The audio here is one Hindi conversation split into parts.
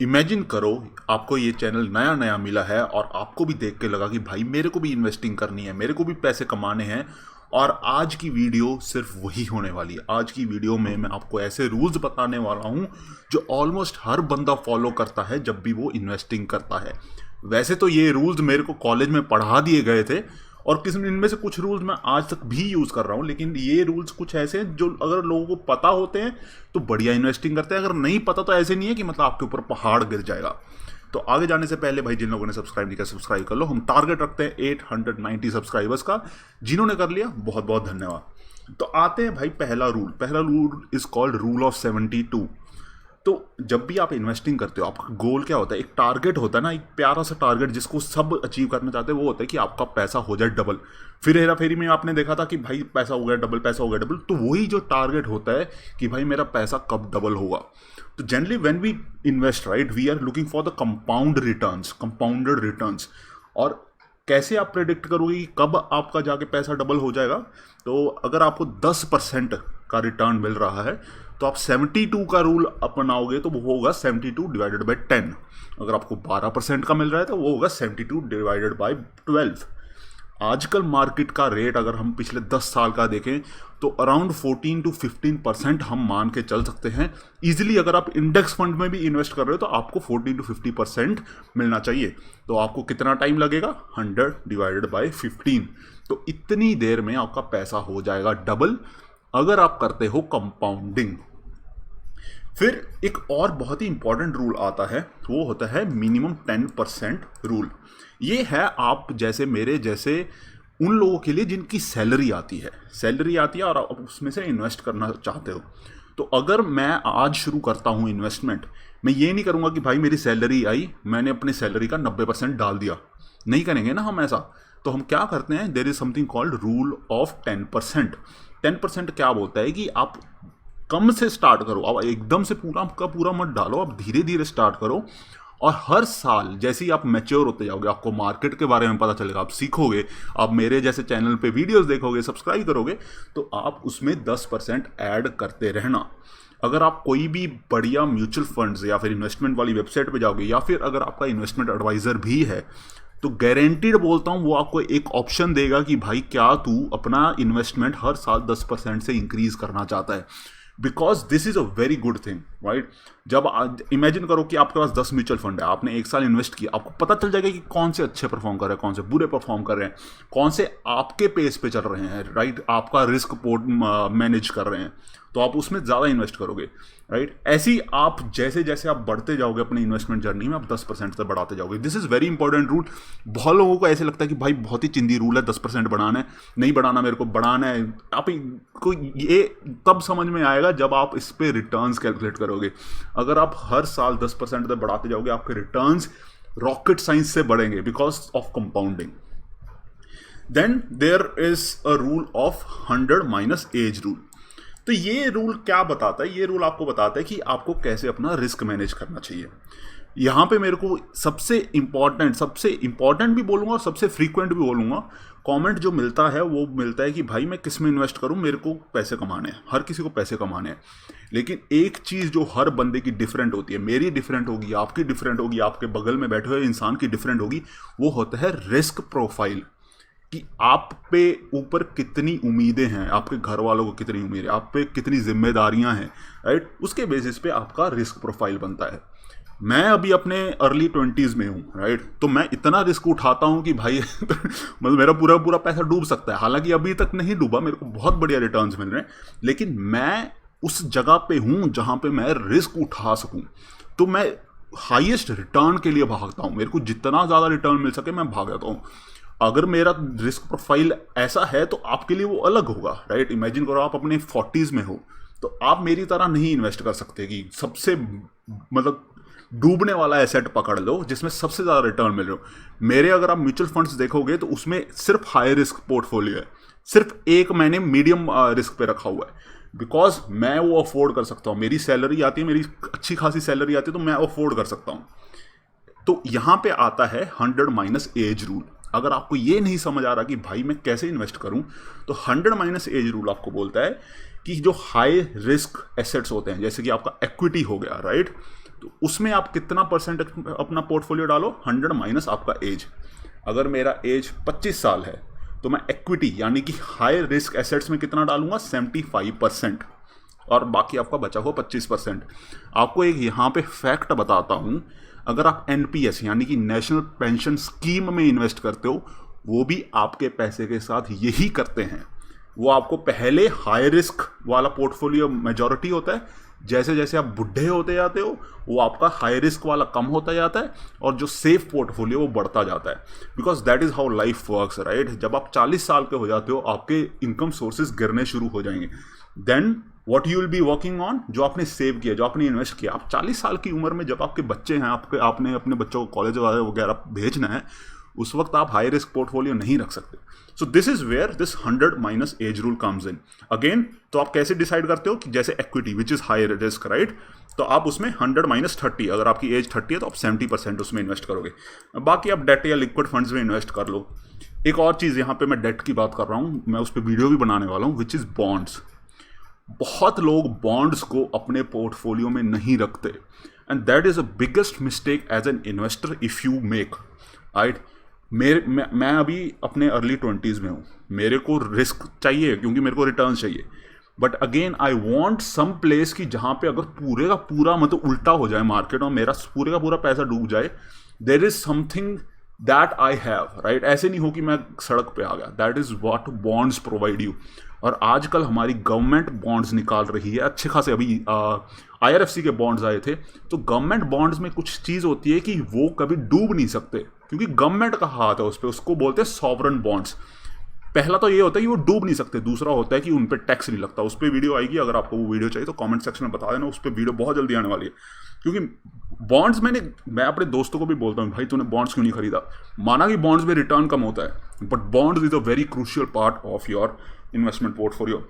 इमेजिन करो, आपको ये चैनल नया नया मिला है और आपको भी देख के लगा कि भाई मेरे को भी इन्वेस्टिंग करनी है, मेरे को भी पैसे कमाने हैं। और आज की वीडियो सिर्फ वही होने वाली है। आज की वीडियो में मैं आपको ऐसे रूल्स बताने वाला हूं जो ऑलमोस्ट हर बंदा फॉलो करता है जब भी वो इन्वेस्टिंग करता है। वैसे तो ये रूल्स मेरे को कॉलेज में पढ़ा दिए गए थे और किसी इनमें से कुछ रूल्स मैं आज तक भी यूज़ कर रहा हूँ, लेकिन ये रूल्स कुछ ऐसे हैं जो अगर लोगों को पता होते हैं तो बढ़िया इन्वेस्टिंग करते हैं, अगर नहीं पता तो ऐसे नहीं है कि मतलब आपके ऊपर पहाड़ गिर जाएगा। तो आगे जाने से पहले भाई, जिन लोगों ने सब्सक्राइब नहीं किया सब्सक्राइब कर लो। हम टारगेट रखते हैं 890 सब्सक्राइबर्स का। जिन्होंने कर लिया बहुत बहुत धन्यवाद। तो आते हैं भाई, पहला rule is called rule of 72। तो जब भी आप इन्वेस्टिंग करते हो, आपका गोल क्या होता है? एक टारगेट होता है ना, एक प्यारा सा टारगेट जिसको सब अचीव करना चाहते हैं। वो होता है कि आपका पैसा हो जाए डबल। फिर हेरा फेरी में आपने देखा था कि भाई पैसा हो गया डबल, पैसा हो गया डबल। तो वही जो टारगेट होता है कि भाई मेरा पैसा कब डबल होगा। तो generally when we invest, right, we are looking for the compounded returns. और कैसे आप प्रेडिक्ट करोगे कि कब आपका जाके पैसा डबल हो जाएगा? तो अगर आपको 10% का रिटर्न मिल रहा है तो आप 72 का रूल अपनाओगे तो वो होगा 72 डिवाइडेड बाई 10। अगर आपको 12% का मिल रहा है तो वो होगा 72 डिवाइडेड बाई 12। आजकल मार्केट का रेट अगर हम पिछले 10 साल का देखें तो अराउंड 14 to 15% हम मान के चल सकते हैं इजीली। अगर आप इंडेक्स फंड में भी इन्वेस्ट कर रहे हो तो आपको 14 to 50% मिलना चाहिए। तो आपको कितना टाइम लगेगा? 100 डिवाइडेड बाई 15। तो इतनी देर में आपका पैसा हो जाएगा डबल अगर आप करते हो कंपाउंडिंग। फिर एक और बहुत ही इंपॉर्टेंट रूल आता है, वो होता है मिनिमम 10% रूल। ये है आप जैसे मेरे जैसे उन लोगों के लिए जिनकी सैलरी आती है और आप उसमें से इन्वेस्ट करना चाहते हो। तो अगर मैं आज शुरू करता हूँ इन्वेस्टमेंट, मैं ये नहीं करूँगा कि भाई मेरी सैलरी आई, मैंने अपनी सैलरी का 90% डाल दिया। नहीं करेंगे ना हम ऐसा। तो हम क्या करते हैं, there is something called rule of 10%। 10% क्या बोलता है कि आप कम से स्टार्ट करो, अब एकदम से पूरा का पूरा मत डालो, आप धीरे धीरे स्टार्ट करो। और हर साल जैसे ही आप मैच्योर होते जाओगे, आपको मार्केट के बारे में पता चलेगा, आप सीखोगे, आप मेरे जैसे चैनल पे वीडियोस देखोगे, सब्सक्राइब करोगे, तो आप उसमें 10% ऐड करते रहना। अगर आप कोई भी बढ़िया म्यूचुअल फंड्स या फिर इन्वेस्टमेंट वाली वेबसाइट पे जाओगे, या फिर अगर आपका इन्वेस्टमेंट एडवाइजर भी है, तो गारंटीड बोलता हूँ वो आपको एक ऑप्शन देगा कि भाई क्या तू अपना इन्वेस्टमेंट हर साल 10% से इंक्रीज करना चाहता है। Because this is a very good thing, right. जब इमेजिन करो कि आपके पास 10 म्यूचुअल फंड है, आपने एक साल इन्वेस्ट किया, आपको पता चल जाएगा कि कौन से अच्छे परफॉर्म कर रहे हैं, कौन से बुरे परफॉर्म कर रहे हैं, कौन से आपके पेस पे चल रहे हैं, राइट, आपका रिस्क पोर्ट मैनेज कर रहे हैं, तो आप उसमें ज़्यादा इन्वेस्ट करोगे, राइट। ऐसे ही आप जैसे जैसे आप बढ़ते जाओगे अपनी इन्वेस्टमेंट जर्नी में, आप 10% से बढ़ाते जाओगे। This is very important rule. बहुत लोगों को ऐसे लगता है कि भाई बहुत ही चिंदी रूल है, 10% बढ़ाना है, नहीं बढ़ाना, मेरे को बढ़ाना है। आपको ये तब समझ में आएगा जब आप इस पर रिटर्न्स कैलकुलेट करोगे। अगर आप हर साल 10% से बढ़ाते जाओगे, आपके रिटर्न्स रॉकेट साइंस से बढ़ेंगे because of compounding. Then there is a rule of 100 minus age rule. तो ये रूल क्या बताता है? ये रूल आपको बताता है कि आपको कैसे अपना रिस्क मैनेज करना चाहिए। यहाँ पे मेरे को सबसे इंपॉर्टेंट भी बोलूँगा और सबसे फ्रीक्वेंट भी बोलूँगा कमेंट जो मिलता है, वो मिलता है कि भाई मैं किस में इन्वेस्ट करूँ, मेरे को पैसे कमाने हैं। हर किसी को पैसे कमाने हैं, लेकिन एक चीज़ जो हर बंदे की डिफरेंट होती है, मेरी डिफरेंट होगी, आपकी डिफरेंट होगी, आपके बगल में बैठे हुए इंसान की डिफरेंट होगी, वो होता है रिस्क प्रोफाइल। कि आप पे ऊपर कितनी उम्मीदें हैं, आपके घर वालों को कितनी उम्मीद है, आप पे कितनी जिम्मेदारियां हैं, राइट। उसके बेसिस पे आपका रिस्क प्रोफाइल बनता है। मैं अभी अपने अर्ली 20s में हूँ, राइट, तो मैं इतना रिस्क उठाता हूँ कि भाई मतलब मेरा पूरा पूरा पैसा डूब सकता है। हालांकि अभी तक नहीं डूबा, मेरे को बहुत बढ़िया रिटर्न्स मिल रहे हैं, लेकिन मैं उस जगह पे हूँ जहाँ पे मैं रिस्क उठा सकूँ। तो मैं हाईएस्ट रिटर्न के लिए भागता हूँ, मेरे को जितना ज़्यादा रिटर्न मिल सके मैं भाग जाता हूँ। अगर मेरा रिस्क प्रोफाइल ऐसा है तो आपके लिए वो अलग होगा, राइट। इमेजिन करो आप अपने 40s में हो, तो आप मेरी तरह नहीं इन्वेस्ट कर सकते कि सबसे मतलब डूबने वाला एसेट पकड़ लो जिसमें सबसे ज़्यादा रिटर्न मिल रहे हो। मेरे अगर आप म्यूचुअल फंड्स देखोगे तो उसमें सिर्फ हाई रिस्क पोर्टफोलियो है, सिर्फ एक मैंने मीडियम रिस्क पे रखा हुआ है, बिकॉज मैं वो अफोर्ड कर सकता हूँ। मेरी सैलरी आती है, मेरी अच्छी खासी सैलरी आती है, तो मैं अफोर्ड कर सकता हूँ। तो यहाँ पे आता है 100 माइनस एज रूल। अगर आपको ये नहीं समझ आ रहा कि भाई मैं कैसे इन्वेस्ट करूं, तो 100 माइनस एज रूल आपको बोलता है कि जो हाई रिस्क एसेट्स होते हैं, जैसे कि आपका इक्विटी हो गया, राइट, तो उसमें आप कितना परसेंट अपना पोर्टफोलियो डालो, 100 माइनस आपका एज। अगर मेरा एज 25 साल है तो मैं इक्विटी यानी कि हाई रिस्क एसेट्स में कितना डालूंगा, 75%, और बाकी आपका बचा हुआ 25%। आपको एक यहाँ पे फैक्ट बताता हूँ, अगर आप एनपीएस यानी कि नेशनल पेंशन स्कीम में इन्वेस्ट करते हो, वो भी आपके पैसे के साथ यही करते हैं। वो आपको पहले हाई रिस्क वाला पोर्टफोलियो मेजॉरिटी होता है, जैसे जैसे आप बुढ़े होते जाते हो वो आपका हाई रिस्क वाला कम होता जाता है, और जो सेफ पोर्टफोलियो वो बढ़ता जाता है। Because that is how life works, right. जब आप 40 साल के हो जाते हो आपके इनकम सोर्सेज गिरने शुरू हो जाएंगे। Then what you will be working on, जो आपने सेव किया, जो आपने इन्वेस्ट किया। आप 40 साल की उम्र में जब आपके बच्चे हैं, आपने अपने बच्चों को कॉलेज वगैरह भेजना है, उस वक्त आप हाई रिस्क पोर्टफोलियो नहीं रख सकते। So this is where this 100 minus age rule comes in again. तो आप कैसे डिसाइड करते हो कि जैसे equity which is high risk, right, तो आप उसमें 100 माइनस 30, अगर आपकी एज 30 है तो आप 70% उसमें इन्वेस्ट करोगे। बाकी आप डेट या लिक्विड फंड्स में इन्वेस्ट कर लो। एक और चीज़, यहाँ पे मैं डेट की बात कर रहा हूँ, मैं उस पर वीडियो भी बनाने वाला हूँ, विच इज़ बॉन्ड्स। बहुत लोग बॉन्ड्स को अपने पोर्टफोलियो में नहीं रखते, and that is a biggest mistake as an investor if you make, right. मैं अभी अपने अर्ली 20s में हूँ, मेरे को रिस्क चाहिए क्योंकि मेरे को रिटर्न चाहिए, but again I want some place कि जहाँ पे अगर पूरे का पूरा मतलब उल्टा हो जाए मार्केट और मेरा पूरे का पूरा पैसा डूब जाए, there is something that I have, right. ऐसे नहीं हो कि मैं सड़क पे आ गया। That is what bonds provide you. और आजकल हमारी गवर्नमेंट बॉन्ड्स निकाल रही है अच्छे खासे। अभी IRFC के बॉन्ड्स आए थे, तो गवर्नमेंट बॉन्ड्स में कुछ चीज़ होती है कि वो कभी डूब नहीं सकते क्योंकि गवर्नमेंट का हाथ है उस पर, उसको बोलते हैं सॉवरन बॉन्ड्स। पहला तो ये होता है कि वो डूब नहीं सकते, दूसरा होता है कि उन पर टैक्स नहीं लगता। उस पर वीडियो आएगी, अगर आपको वो वीडियो चाहिए तो कमेंट सेक्शन में बता देना, उस पर वीडियो बहुत जल्दी आने वाली है। क्योंकि बॉन्ड्स मैं अपने दोस्तों को भी बोलता हूँ, भाई तूने बॉन्ड्स क्यों नहीं खरीदा। माना कि बॉन्ड्स में रिटर्न कम होता है, but bonds is a very crucial part of your investment portfolio.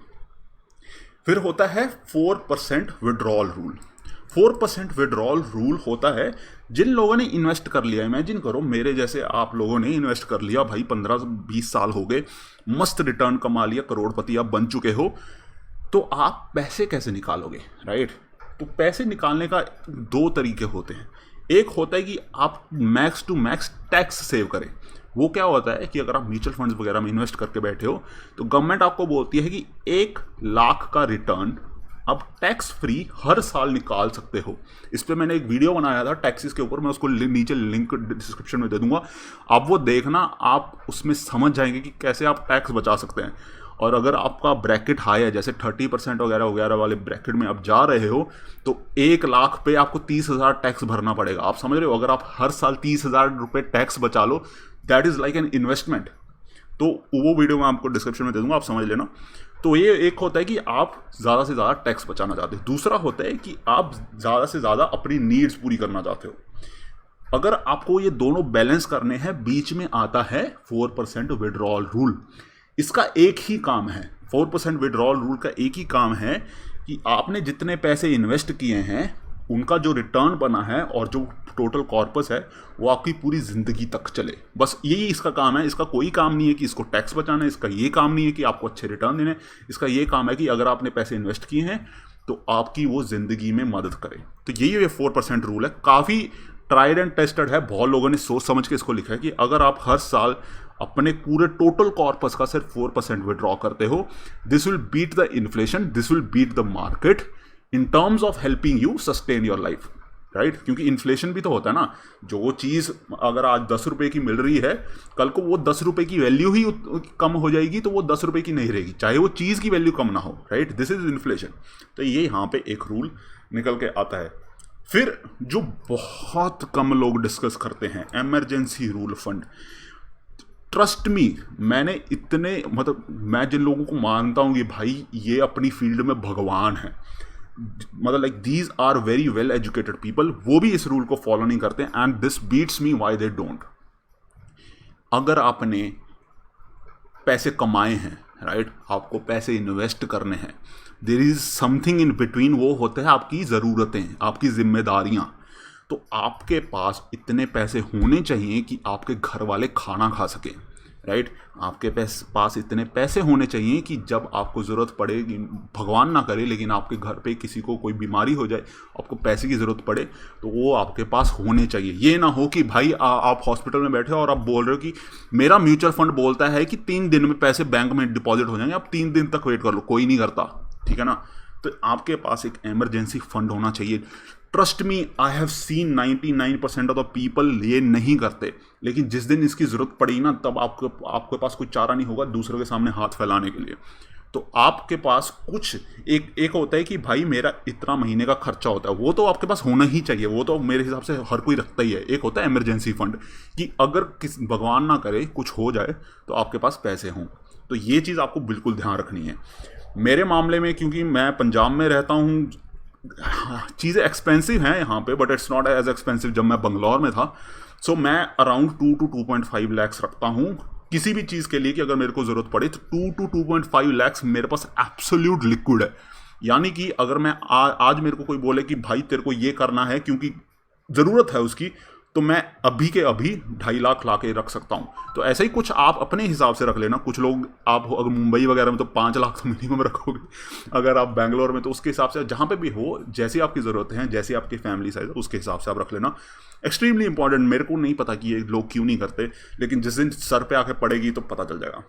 फिर होता है 4% विड्रॉल रूल। 4% विड्रॉल रूल होता है जिन लोगों ने इन्वेस्ट कर लिया। इमेजिन करो मेरे जैसे आप लोगों ने इन्वेस्ट कर लिया, भाई 15-20 साल हो गए, मस्त रिटर्न कमा लिया, करोड़पति आप बन चुके हो, तो आप पैसे कैसे निकालोगे, राइट। तो पैसे निकालने का 2 तरीके होते हैं। एक होता है कि आप max to max tax save करें। वो क्या होता है कि अगर आप म्यूचुअल फंड्स वगैरह में इन्वेस्ट करके बैठे हो तो गवर्नमेंट आपको बोलती है कि 1 लाख का रिटर्न आप टैक्स फ्री हर साल निकाल सकते हो। इस पर मैंने एक वीडियो बनाया था टैक्सेस के ऊपर, मैं उसको नीचे लिंक डिस्क्रिप्शन में दे दूंगा, आप वो देखना, आप उसमें समझ जाएंगे कि कैसे आप टैक्स बचा सकते हैं। और अगर आपका ब्रैकेट हाई है, जैसे 30% वगैरह वगैरह वाले ब्रैकेट में आप जा रहे हो, तो 1 लाख पे आपको 30,000 टैक्स भरना पड़ेगा। आप समझ रहे हो, अगर आप हर साल 30,000 रुपये टैक्स बचा लो, that is like an investment. तो वो वीडियो मैं आपको डिस्क्रिप्शन में दे दूंगा, आप समझ लेना। तो ये एक होता है कि आप ज़्यादा से ज़्यादा टैक्स बचाना चाहते हो। दूसरा होता है कि आप ज़्यादा से ज़्यादा अपनी नीड्स पूरी करना चाहते हो। अगर आपको ये दोनों बैलेंस करने हैं, बीच में आता है 4% विड्रॉल रूल। इसका एक ही काम है, 4% विड्रॉल रूल का एक ही काम है कि आपने जितने पैसे इन्वेस्ट किए हैं उनका जो रिटर्न बना है और जो टोटल कॉर्पस है वो आपकी पूरी ज़िंदगी तक चले। बस यही इसका काम है। इसका कोई काम नहीं है कि इसको टैक्स बचाना है, इसका ये काम नहीं है कि आपको अच्छे रिटर्न देने, इसका ये काम है कि अगर आपने पैसे इन्वेस्ट किए हैं तो आपकी वो ज़िंदगी में मदद करे। तो यही ये 4% रूल है, काफ़ी ट्राइड एंड टेस्टेड है। बहुत लोगों ने सोच समझ के इसको लिखा है कि अगर आप हर साल अपने पूरे टोटल कॉर्पस का सिर्फ 4% विड्रॉ करते हो, this will beat the inflation, this will beat the market in terms of helping you sustain your life, right. क्योंकि इन्फ्लेशन भी तो होता है ना, जो चीज़ अगर आज 10 रुपये की मिल रही है, कल को वो 10 रुपये की वैल्यू ही कम हो जाएगी, तो वो 10 रुपये की नहीं रहेगी, चाहे वो चीज़ की वैल्यू कम ना हो, राइट। This is inflation. तो ये यहाँ पे एक रूल निकल के आता है। फिर जो बहुत कम लोग डिस्कस करते हैं, emergency rule fund. Trust me, मैंने इतने मैं जिन लोगों को मानता हूँ कि भाई ये अपनी फील्ड में भगवान है, like these are very well educated people, वो भी इस रूल को फॉलो नहीं करते, and this beats me why they don't. अगर आपने पैसे कमाए हैं, राइट, आपको पैसे इन्वेस्ट करने हैं, there is something in between, वो होते हैं आपकी ज़रूरतें, आपकी जिम्मेदारियाँ। तो आपके पास इतने पैसे होने चाहिए कि आपके घर वाले खाना खा सकें, राइट। आपके पास इतने पैसे होने चाहिए कि जब आपको ज़रूरत पड़े, भगवान ना करे लेकिन आपके घर पे किसी को कोई बीमारी हो जाए, आपको पैसे की ज़रूरत पड़े, तो वो आपके पास होने चाहिए। ये ना हो कि भाई आप हॉस्पिटल में बैठे हो और आप बोल रहे हो कि मेरा म्यूचुअल फंड बोलता है कि 3 दिन में पैसे बैंक में डिपॉजिट हो जाएंगे, आप 3 दिन तक वेट कर लो, कोई नहीं करता, ठीक है ना। तो आपके पास एक इमरजेंसी फंड होना चाहिए। Trust me, I have seen 99% of the people ये नहीं करते, लेकिन जिस दिन इसकी ज़रूरत पड़ी ना, तब आपके पास कोई चारा नहीं होगा दूसरों के सामने हाथ फैलाने के लिए। तो आपके पास कुछ एक होता है कि भाई मेरा इतना महीने का खर्चा होता है, वो तो आपके पास होना ही चाहिए, वो तो मेरे हिसाब से हर कोई रखता ही है। एक होता है इमरजेंसी फंड कि अगर भगवान ना करे कुछ हो जाए तो आपके पास पैसे हों। तो ये चीज़ आपको बिल्कुल ध्यान रखनी है। मेरे मामले में, क्योंकि मैं पंजाब में रहता हूँ, चीज़ें एक्सपेंसिव हैं यहाँ पे, but it's not as expensive जब मैं बंगलौर में था। सो मैं अराउंड 2 to 2.5 लाख रखता हूँ किसी भी चीज़ के लिए, कि अगर मेरे को ज़रूरत पड़े तो 2 to 2.5 लाख मेरे पास एब्सोल्यूट लिक्विड है। यानी कि अगर मैं आज मेरे को कोई बोले कि भाई तेरे को ये करना है क्योंकि ज़रूरत है उसकी, तो मैं अभी के अभी 2.5 लाख ला के रख सकता हूँ। तो ऐसा ही कुछ आप अपने हिसाब से रख लेना। कुछ लोग, आप अगर मुंबई वगैरह में तो 5 लाख तो मिनिमम रखोगे, अगर आप बैंगलोर में तो उसके हिसाब से, जहाँ पे भी हो, जैसी आपकी ज़रूरत है, जैसी आपकी फैमिली साइज है, उसके हिसाब से आप रख लेना। Extremely important. मेरे को नहीं पता कि ये लोग क्यों नहीं करते, लेकिन जिस दिन सर पे आके पड़ेगी तो पता चल जाएगा।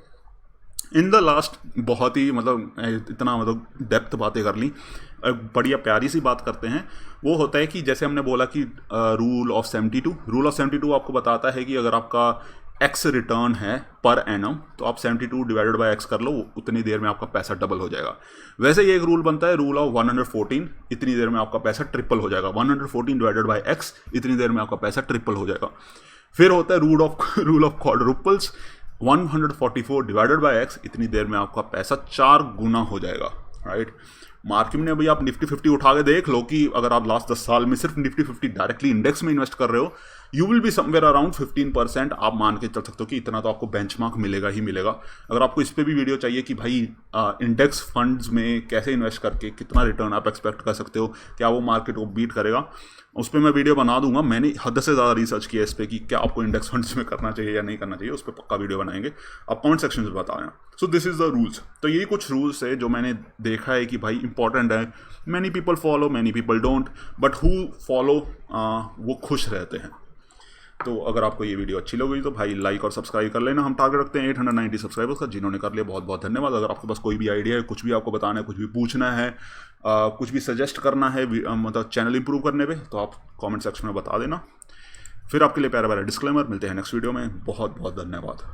इन द लास्ट बहुत ही इतना डेप्थ बातें कर ली, बढ़िया प्यारी सी बात करते हैं। वो होता है कि जैसे हमने बोला कि रूल ऑफ 72 आपको बताता है कि अगर आपका एक्स रिटर्न है पर एनम, तो आप 72 डिवाइडेड बाय एक्स कर लो, उतनी देर में आपका पैसा डबल हो जाएगा। वैसे ये एक रूल बनता है, रूल ऑफ 114, इतनी देर में आपका पैसा ट्रिपल हो जाएगा। 114 डिवाइडेड बाय एक्स, इतनी देर में आपका पैसा ट्रिपल हो जाएगा। फिर होता है rule of quadruples, 144 divided by X, इतनी देर में आपका पैसा 4 गुना हो जाएगा, राइट। मार्केट में अभी आप निफ्टी 50 उठा के देख लो कि अगर आप लास्ट 10 साल में सिर्फ निफ्टी 50 डायरेक्टली इंडेक्स में इन्वेस्ट कर रहे हो, you will be somewhere around 15%। आप मान के चल सकते हो कि इतना तो आपको बेंचमार्क मिलेगा ही मिलेगा। अगर आपको इस पर भी वीडियो चाहिए कि भाई इंडेक्स फंड्स में कैसे इन्वेस्ट करके कितना रिटर्न आप एक्सपेक्ट कर सकते हो, क्या वो मार्केट को बीट करेगा, उस पर मैं वीडियो बना दूंगा। मैंने हद से ज़्यादा रिसर्च किया इस पर कि क्या आपको इंडेक्स फंड्स में करना चाहिए या नहीं करना चाहिए, उस पर पक्का वीडियो बनाएंगे। आप कमेंट सेक्शन में बताएं। So this is the rules. तो यही कुछ रूल्स है जो मैंने देखा है कि भाई इंपॉर्टेंट है। Many people follow, many people don't, but who follow वो खुश रहते हैं। तो अगर आपको ये वीडियो अच्छी लगी तो भाई लाइक और सब्सक्राइब कर लेना। हम टारगेट रखते हैं 890 सब्सक्राइबर्स का, जिन्होंने कर लिया बहुत बहुत धन्यवाद। अगर आपके पास कोई भी आइडिया है, कुछ भी आपको बताना है, कुछ भी पूछना है, कुछ भी सजेस्ट करना है मतलब चैनल इंप्रूव करने पे, तो आप कमेंट सेक्शन में बता देना। फिर आपके लिए प्यारा प्यारा डिस्क्लेमर, मिलते हैं नेक्स्ट वीडियो में। बहुत बहुत धन्यवाद।